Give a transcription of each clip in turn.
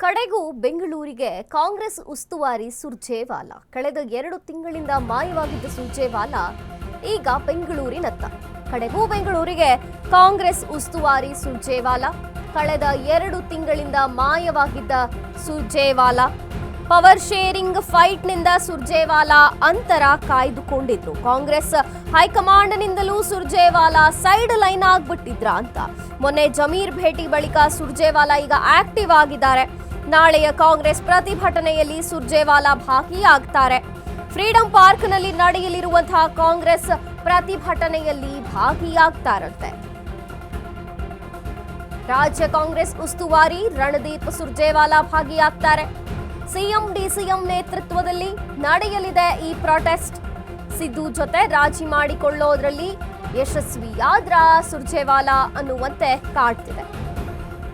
ಕಡೆಗೂ ಬೆಂಗಳೂರಿಗೆ ಕಾಂಗ್ರೆಸ್ ಉಸ್ತುವಾರಿ ಸುರ್ಜೇವಾಲಾ ಕಳೆದ 2 ತಿಂಗಳಿಂದ ಮಾಯವಾಗಿದ್ದ ಸುರ್ಜೇವಾಲಾ ಈಗ ಬೆಂಗಳೂರಿನತ್ತ. ಕಡೆಗೂ ಬೆಂಗಳೂರಿಗೆ ಕಾಂಗ್ರೆಸ್ ಉಸ್ತುವಾರಿ ಸುರ್ಜೇವಾಲಾ ಕಳೆದ 2 ತಿಂಗಳಿಂದ ಮಾಯವಾಗಿದ್ದ ಸುರ್ಜೇವಾಲಾ ಪವರ್ ಶೇರಿಂಗ್ ಫೈಟ್ನಿಂದ ಸುರ್ಜೇವಾಲಾ ಅಂತರ ಕಾಯ್ದುಕೊಂಡಿದ್ರು. ಕಾಂಗ್ರೆಸ್ ಹೈಕಮಾಂಡ್ನಿಂದಲೂ ಸುರ್ಜೇವಾಲಾ ಸೈಡ್ ಲೈನ್ ಆಗ್ಬಿಟ್ಟಿದ್ರ ಅಂತ. ಮೊನ್ನೆ ಜಮೀರ್ ಭೇಟಿ ಬಳಿಕ ಸುರ್ಜೇವಾಲಾ ಈಗ ಆಕ್ಟಿವ್ ಆಗಿದ್ದಾರೆ. ನಾಳೆಯ ಕಾಂಗ್ರೆಸ್ ಪ್ರತಿಭಟನೆಯಲ್ಲಿ ಸುರ್ಜೇವಾಲಾ ಭಾಗಿಯಾಗ್ತಾರೆ. ಫ್ರೀಡಂ ಪಾರ್ಕ್ನಲ್ಲಿ ನಡೆಯಲಿರುವಂತಹ ಕಾಂಗ್ರೆಸ್ ಪ್ರತಿಭಟನೆಯಲ್ಲಿ ಭಾಗಿಯಾಗ್ತಾರಂತೆ. ರಾಜ್ಯ ಕಾಂಗ್ರೆಸ್ ಉಸ್ತುವಾರಿ ರಣದೀಪ್ ಸುರ್ಜೇವಾಲಾ ಭಾಗಿಯಾಗ್ತಾರೆ. ಸಿಎಂ ಡಿಸಿಎಂ ನೇತೃತ್ವದಲ್ಲಿ ನಡೆಯಲಿದೆ ಈ ಪ್ರೊಟೆಸ್ಟ್. ಸಿದ್ದು ಜೊತೆ ರಾಜಿ ಮಾಡಿಕೊಳ್ಳೋದ್ರಲ್ಲಿ ಯಶಸ್ವಿಯಾದ್ರ ಸುರ್ಜೇವಾಲಾ ಅನ್ನುವಂತೆ ಕಾಡ್ತಿದೆ.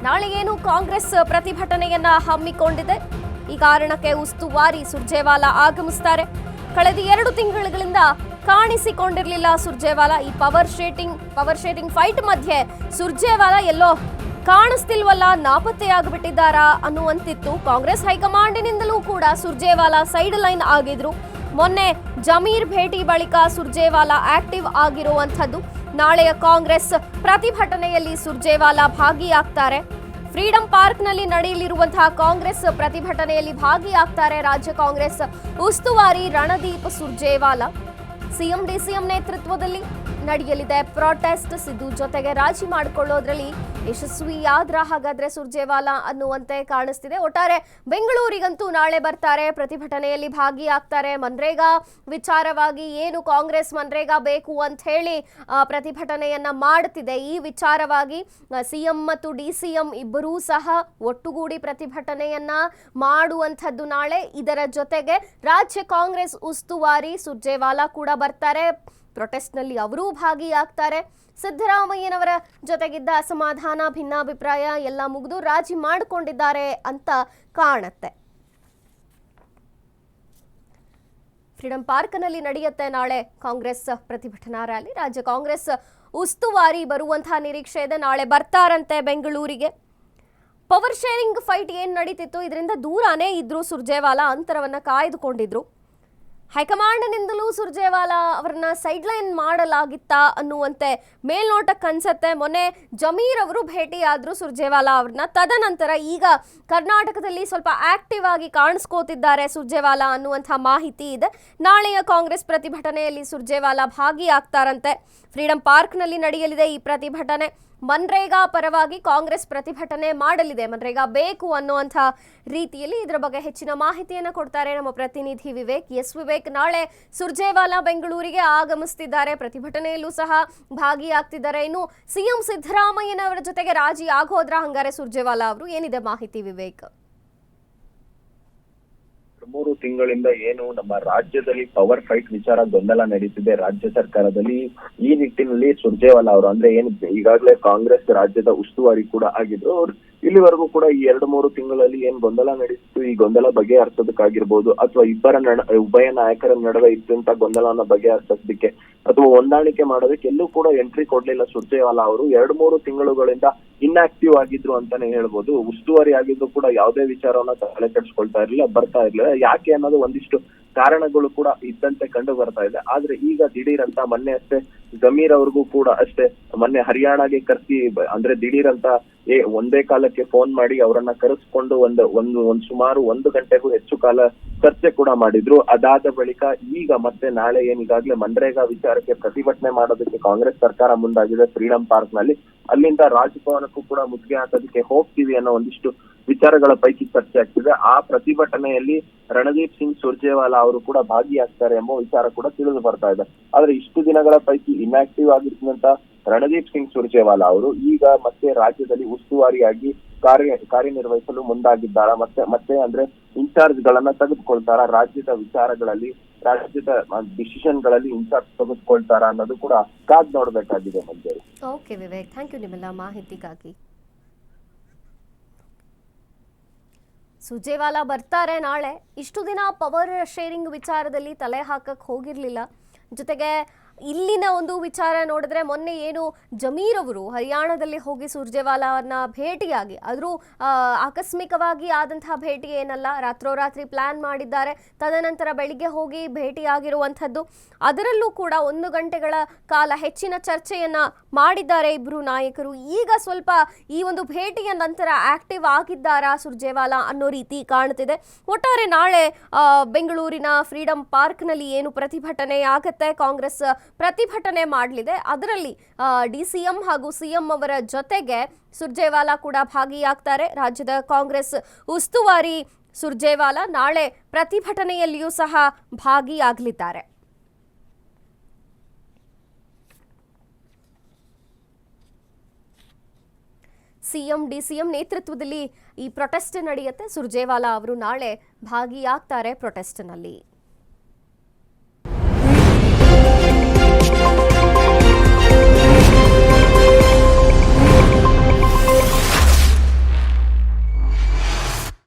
ನಾಳೆ ಏನು ಕಾಂಗ್ರೆಸ್ ಪ್ರತಿಭಟನೆಯನ್ನ ಹಮ್ಮಿಕೊಂಡಿದೆ. ಈ ಕಾರಣಕ್ಕೆ ಉಸ್ತುವಾರಿ ಸುರ್ಜೇವಾಲಾ ಆಗಮಿಸ್ತಾರೆ. ಕಳೆದ 2 ತಿಂಗಳಿಂದ ಕಾಣಿಸಿಕೊಂಡಿರಲಿಲ್ಲ ಸುರ್ಜೇವಾಲಾ. ಈ ಪವರ್ ಶೇರಿಂಗ್ ಫೈಟ್ ಮಧ್ಯೆ ಸುರ್ಜೇವಾಲಾ ಎಲ್ಲೋ ಕಾಣಿಸ್ತಿಲ್ವಲ್ಲ, ನಾಪತ್ತೆಯಾಗ್ಬಿಟ್ಟಿದ್ದಾರಾ ಅನ್ನುವಂತಿತ್ತು. ಕಾಂಗ್ರೆಸ್ ಹೈಕಮಾಂಡ್ನಿಂದಲೂ ಕೂಡ ಸುರ್ಜೇವಾಲಾ ಸೈಡ್ ಲೈನ್ ಆಗಿದ್ರು. ಮೊನ್ನೆ ಜಮೀರ್ ಭೇಟಿ ಬಳಿಕ ಸುರ್ಜೇವಾಲಾ ಆಕ್ಟಿವ್ ಆಗಿರುವಂಥದ್ದು. ನಾಳೆಯ ಕಾಂಗ್ರೆಸ್ ಪ್ರತಿಭಟನೆಯಲ್ಲಿ ಸುರ್ಜೇವಾಲಾ ಭಾಗಿಯಾಗ್ತಾರೆ. ಫ್ರೀಡಂ ಪಾರ್ಕ್ನಲ್ಲಿ ನಡೆಯಲಿರುವಂತಹ ಕಾಂಗ್ರೆಸ್ ಪ್ರತಿಭಟನೆಯಲ್ಲಿ ಭಾಗಿಯಾಗ್ತಾರೆ ರಾಜ್ಯ ಕಾಂಗ್ರೆಸ್ ಉಸ್ತುವಾರಿ ರಣದೀಪ್ ಸುರ್ಜೇವಾಲಾ. ಸಿಎಂ ಡಿಸಿಎಂ ನೇತೃತ್ವದಲ್ಲಿ ನಡೆಯಲಿದೆ ಪ್ರೊಟೆಸ್ಟ್. ಸಿದ್ದು ಜೊತೆಗೆ ರಾಜಿ ಮಾಡಿಕೊಳ್ಳೋದ್ರಲ್ಲಿ ಯಶಸ್ವಿಯಾದ್ರ ಹಾಗಾದ್ರೆ ಸುರ್ಜೇವಾಲಾ ಅನ್ನುವಂತೆ ಕಾಣಿಸ್ತಿದೆ. ಒಟ್ಟಾರೆ ಬೆಂಗಳೂರಿಗಂತೂ ನಾಳೆ ಬರ್ತಾರೆ, ಪ್ರತಿಭಟನೆಯಲ್ಲಿ ಭಾಗಿಯಾಗ್ತಾರೆ. ಮನ್ರೇಗಾ ವಿಚಾರವಾಗಿ ಏನು ಕಾಂಗ್ರೆಸ್ ಮನ್ರೇಗಾ ಬೇಕು ಅಂತ ಹೇಳಿ ಪ್ರತಿಭಟನೆಯನ್ನ ಮಾಡುತ್ತಿದೆ. ಈ ವಿಚಾರವಾಗಿ ಸಿಎಂ ಮತ್ತು ಡಿಸಿಎಂ ಇಬ್ಬರೂ ಸಹ ಒಟ್ಟುಗೂಡಿ ಪ್ರತಿಭಟನೆಯನ್ನ ಮಾಡುವಂಥದ್ದು ನಾಳೆ. ಇದರ ಜೊತೆಗೆ ರಾಜ್ಯ ಕಾಂಗ್ರೆಸ್ ಉಸ್ತುವಾರಿ ಸುರ್ಜೇವಾಲಾ ಕೂಡ ಬರ್ತಾರೆ. ಪ್ರೊಟೆಸ್ಟ್ನಲ್ಲಿ ಅವರೂ ಭಾಗಿಯಾಗ್ತಾರೆ. ಸಿದ್ದರಾಮಯ್ಯನವರ ಜೊತೆಗಿದ್ದ ಅಸಮಾಧಾನ, ಭಿನ್ನಾಭಿಪ್ರಾಯ ಎಲ್ಲ ಮುಗಿದು ರಾಜಿ ಮಾಡಿಕೊಂಡಿದ್ದಾರೆ ಅಂತ ಕಾಣುತ್ತೆ. ಫ್ರೀಡಂ ಪಾರ್ಕ್ನಲ್ಲಿ ನಡೆಯುತ್ತೆ ನಾಳೆ ಕಾಂಗ್ರೆಸ್ ಪ್ರತಿಭಟನಾ ರ್ಯಾಲಿ. ರಾಜ್ಯ ಕಾಂಗ್ರೆಸ್ ಉಸ್ತುವಾರಿ ಬರುವಂತಹ ನಿರೀಕ್ಷೆ ಇದೆ. ನಾಳೆ ಬರ್ತಾರಂತೆ ಬೆಂಗಳೂರಿಗೆ. ಪವರ್ ಶೇರಿಂಗ್ ಫೈಟ್ ಏನ್ ನಡೀತಿತ್ತು ಇದರಿಂದ ದೂರನೇ ಇದ್ರು ಸುರ್ಜೇವಾಲಾ, ಅಂತರವನ್ನ ಕಾಯ್ದುಕೊಂಡಿದ್ರು. ಹೈಕಮಾಂಡ್ನಿಂದಲೂ ಸುರ್ಜೇವಾಲಾ ಅವರನ್ನ ಸೈಡ್ ಲೈನ್ ಮಾಡಲಾಗಿತ್ತಾ ಅನ್ನುವಂತೆ ಮೇಲ್ನೋಟಕ್ಕೆ ಅನ್ಸತ್ತೆ. ಮೊನ್ನೆ ಜಮೀರ್ ಅವರು ಭೇಟಿಯಾದ್ರು ಸುರ್ಜೇವಾಲಾ ಅವ್ರನ್ನ. ತದನಂತರ ಈಗ ಕರ್ನಾಟಕದಲ್ಲಿ ಸ್ವಲ್ಪ ಆಕ್ಟಿವ್ ಆಗಿ ಕಾಣಿಸ್ಕೋತಿದ್ದಾರೆ ಸುರ್ಜೇವಾಲಾ ಅನ್ನುವಂಥ ಮಾಹಿತಿ ಇದೆ. ನಾಳೆಯ ಕಾಂಗ್ರೆಸ್ ಪ್ರತಿಭಟನೆಯಲ್ಲಿ ಸುರ್ಜೇವಾಲಾ ಭಾಗಿಯಾಗ್ತಾರಂತೆ. ಫ್ರೀಡಂ ಪಾರ್ಕ್ನಲ್ಲಿ ನಡೆಯಲಿದೆ ಈ ಪ್ರತಿಭಟನೆ. ಮನ್ರೇಗಾ ಪರವಾಗಿ ಕಾಂಗ್ರೆಸ್ ಪ್ರತಿಭಟನೆ ಮಾಡಲಿದೆ. ಮನ್ರೇಗಾ ಬೇಕು ಅನ್ನುವಂಥ ರೀತಿಯಲ್ಲಿ ಇದರ ಬಗ್ಗೆ ಹೆಚ್ಚಿನ ಮಾಹಿತಿಯನ್ನು ಕೊಡ್ತಾರೆ ನಮ್ಮ ಪ್ರತಿನಿಧಿ ವಿವೇಕ್. ವಿವೇಕ್, ನಾಳೆ ಸುರ್ಜೇವಾಲಾ ಬೆಂಗಳೂರಿಗೆ ಆಗಮಿಸ್ತಿದ್ದಾರೆ, ಪ್ರತಿಭಟನೆಯಲ್ಲೂ ಸಹ ಭಾಗಿಯಾಗ್ತಿದ್ದಾರೆ. ಇನ್ನು ಸಿಎಂ ಸಿದ್ದರಾಮಯ್ಯನವರ ಜೊತೆಗೆ ರಾಜಿ ಆಗೋದ್ರ ಹಂಗಾರೆ ಸುರ್ಜೇವಾಲಾ ಅವರು? ಏನಿದೆ ಮಾಹಿತಿ ವಿವೇಕ್? 3 ತಿಂಗಳಿಂದ ಏನು ನಮ್ಮ ರಾಜ್ಯದಲ್ಲಿ ಪವರ್ ಫೈಟ್ ವಿಚಾರ ಗೊಂದಲ ನಡೀತಿದೆ ರಾಜ್ಯ ಸರ್ಕಾರದಲ್ಲಿ. ಈ ನಿಟ್ಟಿನಲ್ಲಿ ಸುರ್ಜೇವಾಲಾ ಅವರು ಅಂದ್ರೆ ಏನು ಈಗಾಗಲೇ ಕಾಂಗ್ರೆಸ್ ರಾಜ್ಯದ ಉಸ್ತುವಾರಿ ಕೂಡ ಆಗಿದ್ರು. ಅವ್ರು ಇಲ್ಲಿವರೆಗೂ ಕೂಡ ಈ 2-3 ತಿಂಗಳಲ್ಲಿ ಏನ್ ಗೊಂದಲ ನಡೀತಿತ್ತು, ಈ ಗೊಂದಲ ಬಗೆಹರಿಸೋದಕ್ಕಾಗಿರ್ಬೋದು ಅಥವಾ ಉಭಯ ನಾಯಕರ ನಡುವೆ ಇದ್ದಂತ ಗೊಂದಲನ ಬಗೆಹರಿಸೋದಕ್ಕೆ ಅಥವಾ ಹೊಂದಾಣಿಕೆ ಮಾಡೋದಕ್ಕೆ ಎಲ್ಲೂ ಕೂಡ ಎಂಟ್ರಿ ಕೊಡ್ಲಿಲ್ಲ ಸುರ್ಜೇವಾಲಾ ಅವರು. 2-3 ತಿಂಗಳುಗಳಿಂದ ಇನ್ಆಕ್ಟಿವ್ ಆಗಿದ್ರು ಅಂತಾನೆ ಹೇಳ್ಬೋದು. ಉಸ್ತುವಾರಿ ಆಗಿದ್ರು ಕೂಡ ಯಾವುದೇ ವಿಚಾರವನ್ನ ತಲೆ ಕೆಡಿಸ್ಕೊಳ್ತಾ ಇರ್ಲಿಲ್ಲ, ಬರ್ತಾ ಇರ್ಲಿಲ್ಲ. ಯಾಕೆ ಅನ್ನೋದು ಒಂದಿಷ್ಟು ಕಾರಣಗಳು ಕೂಡ ಇದ್ದಂತೆ ಕಂಡು ಬರ್ತಾ ಇದೆ. ಆದ್ರೆ ಈಗ ದಿಢೀರ್ ಅಂತ ಮೊನ್ನೆ ಅಷ್ಟೇ ಜಮೀರ್ ಅವ್ರಿಗೂ ಕೂಡ ಅಷ್ಟೇ ಮೊನ್ನೆ ಹರಿಯಾಣಗೆ ಕರ್ಸಿ ಅಂದ್ರೆ ದಿಢೀರ್ ಅಂತ ಒಂದೇ ಕಾಲಕ್ಕೆ ಫೋನ್ ಮಾಡಿ ಅವರನ್ನ ಕರೆಸ್ಕೊಂಡು ಒಂದ್ ಸುಮಾರು 1 ಗಂಟೆಗೂ ಹೆಚ್ಚು ಕಾಲ ಚರ್ಚೆ ಕೂಡ ಮಾಡಿದ್ರು. ಅದಾದ ಬಳಿಕ ಈಗ ಮತ್ತೆ ನಾಳೆ ಈಗಾಗಲೇ ಮನ್ರೇಗಾ ವಿಚಾರಕ್ಕೆ ಪ್ರತಿಭಟನೆ ಮಾಡೋದಕ್ಕೆ ಕಾಂಗ್ರೆಸ್ ಸರ್ಕಾರ ಮುಂದಾಗಿದೆ ಫ್ರೀಡಂ ಪಾರ್ಕ್ ನಲ್ಲಿ. ಅಲ್ಲಿಂದ ರಾಜಭವನಕ್ಕೂ ಕೂಡ ಮುತ್ತಿಗೆ ಹಾಕೋದಕ್ಕೆ ಹೋಗ್ತೀವಿ ಅನ್ನೋ ಒಂದಿಷ್ಟು ವಿಚಾರಗಳ ಪೈಕಿ ಚರ್ಚೆ ಆಗ್ತಿದೆ. ಆ ಪ್ರತಿಭಟನೆಯಲ್ಲಿ ರಣದೀಪ್ ಸಿಂಗ್ ಸುರ್ಜೇವಾಲಾ ಅವರು ಕೂಡ ಭಾಗಿಯಾಗ್ತಾರೆ ಎಂಬ ವಿಚಾರ ಕೂಡ ತಿಳಿದು ಬರ್ತಾ ಇದೆ. ಆದ್ರೆ ಇಷ್ಟು ದಿನಗಳ ಪೈಕಿ ಇನ್ಆಕ್ಟಿವ್ ಆಗಿರ್ತಕ್ಕಂತ ರಣದೀಪ್ ಸಿಂಗ್ ಸುರ್ಜೇವಾಲಾ ಅವರು ಈಗ ಮತ್ತೆ ರಾಜ್ಯದಲ್ಲಿ ಉಸ್ತುವಾರಿಯಾಗಿ ಕಾರ್ಯನಿರ್ವಹಿಸಲು ಮುಂದಾಗಿದ್ದಾರ. ಮತ್ತೆ ಅಂದ್ರೆ ಇನ್ಚಾರ್ಜ್ ಗಳನ್ನ ತೆಗೆದುಕೊಳ್ತಾರ, ರಾಜ್ಯದ ವಿಚಾರಗಳಲ್ಲಿ ರಾಜ್ಯದ ಡಿಸಿಷನ್ ಗಳಲ್ಲಿ ಇನ್ಚಾರ್ಜ್ ತೆಗೆದುಕೊಳ್ತಾರ ಅನ್ನೋದು ಕೂಡ ಕಾದ್ ನೋಡ್ಬೇಕಾಗಿದೆ. ಮಂಜರಿ, ಓಕೆ ವಿವೇಕ್, ಥ್ಯಾಂಕ್ ಯು ನಿಮ್ಮೆಲ್ಲ ಮಾಹಿತಿಗಾಗಿ. ಸುರ್ಜೇವಾಲಾ ಬರ್ತಾರೆ ನಾಳೆ. ಇಷ್ಟು ದಿನ ಪವರ್ ಶೇರಿಂಗ್ ವಿಚಾರದಲ್ಲಿ ತಲೆ ಹಾಕಕ್ಕೆ ಹೋಗಿರಲಿಲ್ಲ. ಜೊತೆಗೆ ಇಲ್ಲಿನ ಒಂದು ವಿಚಾರ ನೋಡಿದ್ರೆ ಮೊನ್ನೆ ಏನು ಜಮೀರ್ ಅವರು ಹರಿಯಾಣದಲ್ಲಿ ಹೋಗಿ ಸುರ್ಜೇವಾಲಾವನ್ನ ಭೇಟಿಯಾಗಿ ಆದರೂ ಆಕಸ್ಮಿಕವಾಗಿ ಆದಂತಹ ಭೇಟಿ ಏನಲ್ಲ, ರಾತ್ರೋರಾತ್ರಿ ಪ್ಲಾನ್ ಮಾಡಿದ್ದಾರೆ. ತದನಂತರ ಬೆಳಿಗ್ಗೆ ಹೋಗಿ ಭೇಟಿಯಾಗಿರುವಂಥದ್ದು. ಅದರಲ್ಲೂ ಕೂಡ 1 ಗಂಟೆಗಳ ಕಾಲ ಹೆಚ್ಚಿನ ಚರ್ಚೆಯನ್ನ ಮಾಡಿದ್ದಾರೆ ಇಬ್ರು ನಾಯಕರು. ಈಗ ಸ್ವಲ್ಪ ಈ ಒಂದು ಭೇಟಿಯ ನಂತರ ಆಕ್ಟಿವ್ ಆಗಿದ್ದಾರಾ ಸುರ್ಜೇವಾಲಾ ಅನ್ನೋ ರೀತಿ ಕಾಣ್ತಿದೆ. ಒಟ್ಟಾರೆ ನಾಳೆ ಬೆಂಗಳೂರಿನ ಫ್ರೀಡಂ ಪಾರ್ಕ್ನಲ್ಲಿ ಏನು ಪ್ರತಿಭಟನೆ ಆಗತ್ತೆ, ಕಾಂಗ್ರೆಸ್ ಪ್ರತಿಭಟನೆ ಮಾಡಲಿದೆ. ಅದರಲ್ಲಿ DCM ಹಾಗೂ CM ಅವರ ಜೊತೆಗೆ ಸುರ್ಜೇವಾಲಾ ಕೂಡ ಭಾಗಿಯಾಗ್ತಾರೆ. ರಾಜ್ಯದ ಕಾಂಗ್ರೆಸ್ ಉಸ್ತುವಾರಿ ಸುರ್ಜೇವಾಲಾ ನಾಳೆ ಪ್ರತಿಭಟನೆಯಲ್ಲಿಯೂ ಸಹ ಭಾಗಿಯಾಗಲಿದ್ದಾರೆ. CM DCM ನೇತೃತ್ವದಲ್ಲಿ ಈ ಪ್ರೊಟೆಸ್ಟ್ ನಡೆಯುತ್ತೆ. ಸುರ್ಜೇವಾಲಾ ಅವರು ನಾಳೆ ಭಾಗಿಯಾಗ್ತಾರೆ ಪ್ರೊಟೆಸ್ಟ್ನಲ್ಲಿ.